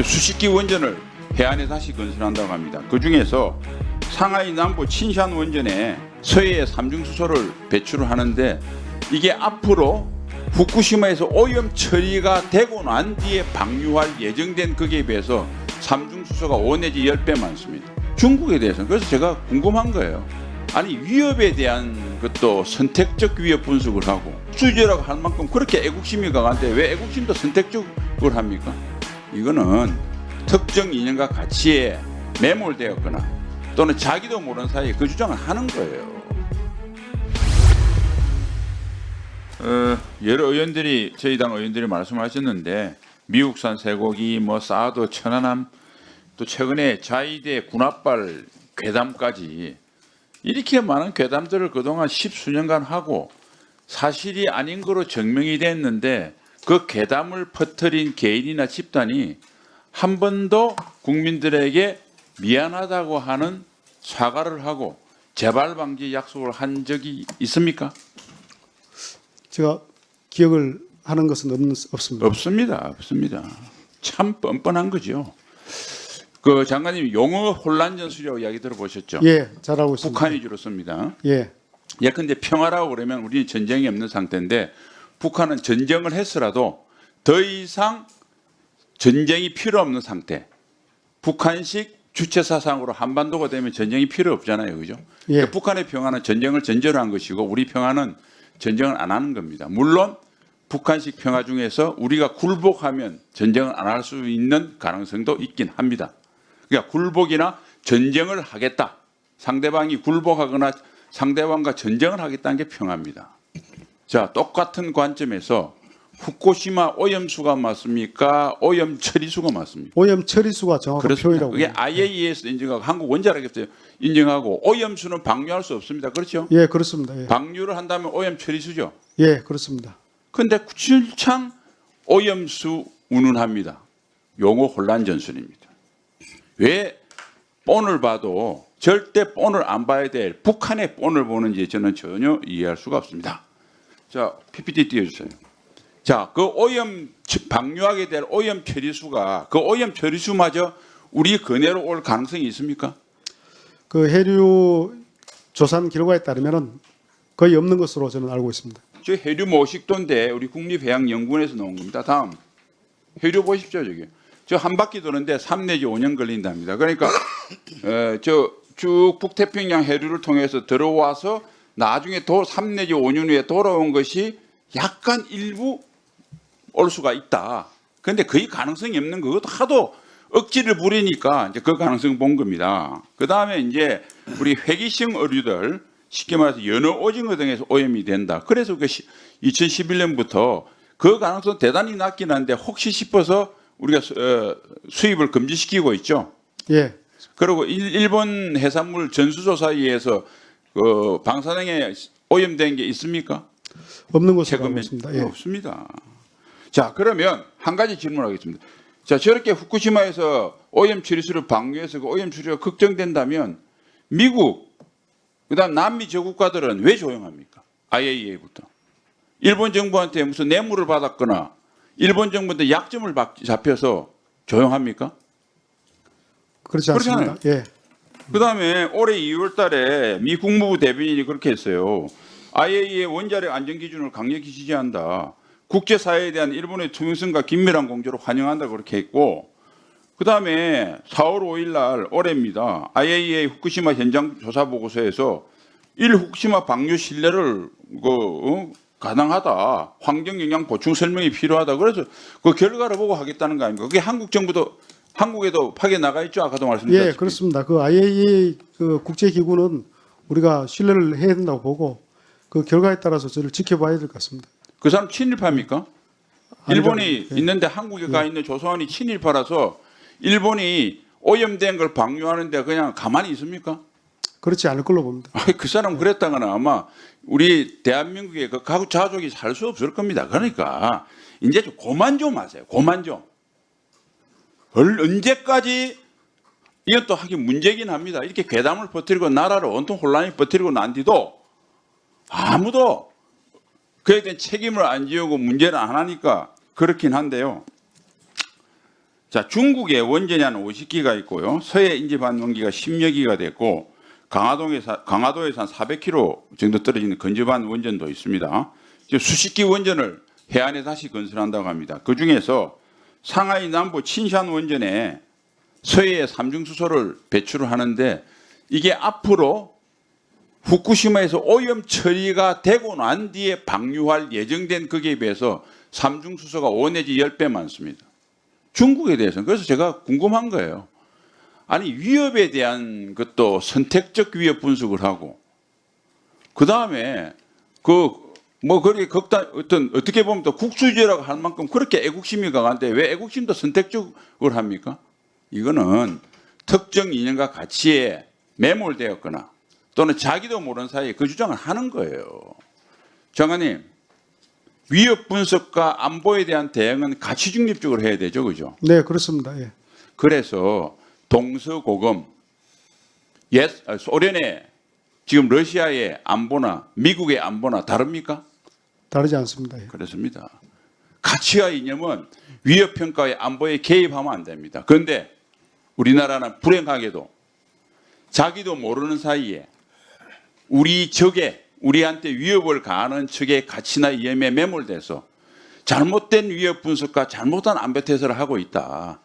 수십 기 원전을 해안에 다시 건설한다고 합니다. 그 중에서 상하이 남부 친산 원전에 서해에 삼중수소를 배출을 하는데 이게 앞으로 후쿠시마에서 오염 처리가 되고 난 뒤에 방류할 예정된 거기에 비해서 삼중수소가 5 내지 10배 많습니다. 중국에 대해서는. 그래서 제가 궁금한 거예요. 아니 위협에 대한 것도 선택적 위협 분석을 하고 수주라고 할 만큼 그렇게 애국심이 강한데 왜 애국심도 선택적으로 합니까? 이거는 특정 이념과 가치에 매몰되었거나 또는 자기도 모르는 사이에 그 주장을 하는 거예요. 여러 의원들이 저희 당 의원들이 말씀하셨는데 미국산 쇠고기, 뭐 사드, 천안함, 또 최근에 자위대 군합발 괴담까지 이렇게 많은 괴담들을 그동안 10수년간 하고 사실이 아닌 거로 증명이 됐는데 그 괴담을 퍼뜨린 개인이나 집단이 한 번도 국민들에게 미안하다고 하는 사과를 하고 재발 방지 약속을 한 적이 있습니까? 제가 기억을 하는 것은 없습니다. 없습니다. 참 뻔뻔한 거죠. 그 장관님 용어 혼란 전술이라고 이야기 들어보셨죠? 예, 잘 알고 있습니다. 북한이 주로 씁니다. 예, 예컨대 평화라고 그러면 우리는 전쟁이 없는 상태인데 북한은 전쟁을 했으라도 더 이상 전쟁이 필요 없는 상태. 북한식 주체 사상으로 한반도가 되면 전쟁이 필요 없잖아요, 그죠? 예. 그러니까 북한의 평화는 전쟁을 전제로 한 것이고 우리 평화는 전쟁을 안 하는 겁니다. 물론 북한식 평화 중에서 우리가 굴복하면 전쟁을 안 할 수 있는 가능성도 있긴 합니다. 그러니까 굴복이나 전쟁을 하겠다. 상대방이 굴복하거나 상대방과 전쟁을 하겠다는 게 평화입니다. 자, 똑같은 관점에서 후쿠시마 오염수가 맞습니까? 오염 처리수가 맞습니까? 오염 처리수가 정확한 그렇습니다. 표현이라고. 그게 IAEA에서 인정하고 한국 원자력에서 인정하고 오염수는 방류할 수 없습니다. 그렇죠? 예, 그렇습니다. 예, 방류를 한다면 오염 처리수죠. 예, 그렇습니다. 그런데 출창 오염수 운운합니다. 용어 혼란 전술입니다. 왜 본을 봐도 절대 본을 안 봐야 될 북한의 본을 보는지 저는 전혀 이해할 수가 없습니다. 자, PPT 띄워주세요. 자, 그 오염 방류하게 될 오염 처리수가 그 오염 처리수마저 우리 근해로 올 가능성이 있습니까? 그 해류 조사 결과에 따르면은 거의 없는 것으로 저는 알고 있습니다. 저 해류 모식도인데 우리 국립해양연구원에서 나온 겁니다. 다음 해류 보십시오. 저기 저 한 바퀴 도는데 3 내지 5년 걸린답니다. 그러니까 저 쭉 북태평양 해류를 통해서 들어와서 나중에 3 내지 5년 후에 돌아온 것이 약간 일부 올 수가 있다. 그런데 거의 가능성이 없는 그것도 하도 억지를 부리니까 이제 그 가능성 본 겁니다. 그 다음에 이제 우리 회기성 어류들 쉽게 말해서 연어, 오징어 등에서 오염이 된다. 그래서 그 2011년부터 그 가능성 대단히 낮긴 한데 혹시 싶어서 우리가 수입을 금지시키고 있죠. 예, 그리고 일본 해산물 전수조 사이에서 그 방사능에 오염된 게 있습니까? 없는 것으로 알고 최근에 있습니다. 예. 없습니다. 자, 그러면 한 가지 질문하겠습니다. 자, 저렇게 후쿠시마에서 오염 처리수를 방류해서 그 오염 처리가 걱정된다면 미국, 그다음 남미 저국가들은 왜 조용합니까? IAEA부터. 일본 정부한테 무슨 뇌물을 받았거나 일본 정부한테 약점을 잡혀서 조용합니까? 그렇지 않습니다. 예, 그다음에 올해 2월 달에 미 국무부 대변인이 그렇게 했어요. IAEA 원자력 안전 기준을 강력히 지지한다. 국제사회에 대한 일본의 투명성과 긴밀한 공조를 환영한다 그렇게 했고, 그다음에 4월 5일 날 올해입니다. IAEA 후쿠시마 현장 조사 보고서에서 후쿠시마 방류 신뢰를 가능하다. 환경 영향 보충 설명이 필요하다. 그래서 그 결과를 보고 하겠다는 거 아닙니까? 그게 한국 정부도 한국에도 파견 나가 있죠. 아까도 말씀드렸죠. 예, 그렇습니다. 그 IAEA 그 국제 기구는 우리가 신뢰를 해야 된다고 보고 그 결과에 따라서 저를 지켜봐야 될 것 같습니다. 그 사람 친일파입니까? 일본이 예. 있는데 한국에 가 있는 조선이 친일파라서 일본이 오염된 걸 방류하는데 그냥 가만히 있습니까? 그렇지 않을 걸로 봅니다. 그 사람 그랬다가는 아마 우리 대한민국의 그 가구 자족이 살 수 없을 겁니다. 그러니까 이제 좀 고만 좀 하세요. 고만 좀. 언제까지 이건 또 하긴 문제긴 합니다. 이렇게 괴담을 퍼뜨리고 나라를 온통 혼란이 퍼뜨리고 난 뒤도 아무도 그에 대한 책임을 안 지우고 문제를 안 하니까 그렇긴 한데요. 자, 중국에 원전이 한 50기가 있고요. 서해 인접한 원기가 10여 기가 됐고 강화도에서 한 400km 정도 떨어지는 건조반 원전도 있습니다. 이제 수십 기 원전을 해안에 다시 건설한다고 합니다. 그 중에서 상하이 남부 친산 원전에 서해에 삼중수소를 배출을 하는데 이게 앞으로 후쿠시마에서 오염 처리가 되고 난 뒤에 방류할 예정된 거기에 비해서 삼중수소가 5 내지 10배 많습니다. 중국에 대해서는. 그래서 제가 궁금한 거예요. 아니 위협에 대한 것도 선택적 위협 분석을 하고 그 다음에 뭐 그렇게 어떻게 보면 또 국수주의라고 할 만큼 그렇게 애국심이 강한데 왜 애국심도 선택적으로 합니까? 이거는 특정 이념과 가치에 매몰되었거나 또는 자기도 모르는 사이에 그 주장을 하는 거예요. 장관님, 위협 분석과 안보에 대한 대응은 가치 중립적으로 해야 되죠, 그죠? 네, 그렇습니다. 예. 그래서 동서고금, 소련의 지금 러시아의 안보나 미국의 안보나 다릅니까? 다르지 않습니다. 예. 그렇습니다. 가치와 이념은 위협 평가의 안보에 개입하면 안 됩니다. 그런데 우리나라는 불행하게도 자기도 모르는 사이에 우리 적에 우리한테 위협을 가하는 측의 가치나 이념에 매몰돼서 잘못된 위협 분석과 잘못한 안보 태세를 하고 있다.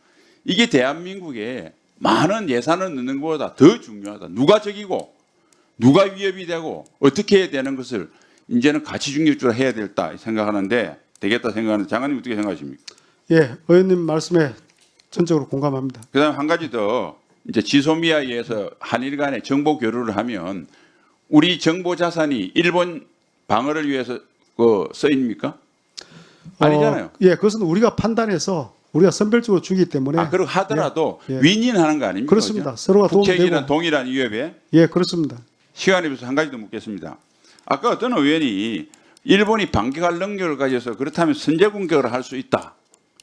이게 대한민국에 많은 예산을 넣는 것보다 더 중요하다. 누가 적이고 누가 위협이 되고 어떻게 해야 되는 것을 이제는 가치 중립적으로 해야 될다 생각하는데 되겠다 생각하는데 장관님 어떻게 생각하십니까? 예, 의원님 말씀에 전적으로 공감합니다. 그다음 한 가지 더 이제 지소미아에 의해서 한일 간의 정보 교류를 하면 우리 정보 자산이 일본 방어를 위해서 쓰입니까? 아니잖아요. 예, 그것은 우리가 판단해서 우리가 선별적으로 주기 때문에. 그렇게 하더라도 예, 예. 윈윈하는 거 아닙니까? 그렇습니다. 서로가 도움이 북핵이나 되고. 동일한 위협에 예, 그렇습니다. 시간이 없어서 한 가지 더 묻겠습니다. 아까 어떤 의원이 일본이 반격할 능력을 가져서 그렇다면 선제 공격을 할 수 있다.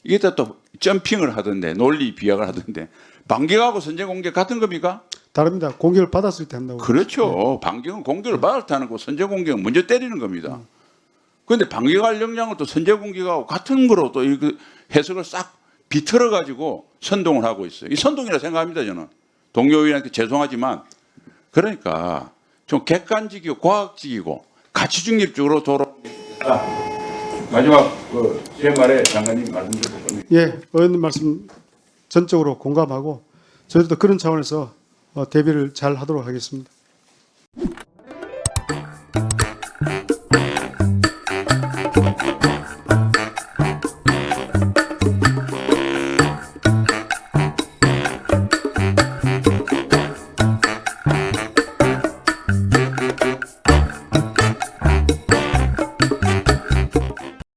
이게 또 점핑을 하던데 논리 비약을 하던데 반격하고 선제 공격 같은 겁니까? 다릅니다. 공격을 받았을 때 한다고. 그렇죠. 반격은 공격을 받을 때 하는 거 선제 공격은 먼저 때리는 겁니다. 그런데 반격할 역량을 또 선제 공격하고 같은 거로 또 이 해석을 싹 비틀어 가지고 선동을 하고 있어요. 이 선동이라 생각합니다. 저는 동료 의원한테 죄송하지만 그러니까 좀 객관적이고 과학적이고 가치 중립적으로 돌아오겠습니다. 마지막 제 말에 장관님 말씀 드렸거든요. 예, 의원님 말씀 전적으로 공감하고 저희도 그런 차원에서 대비를 잘 하도록 하겠습니다.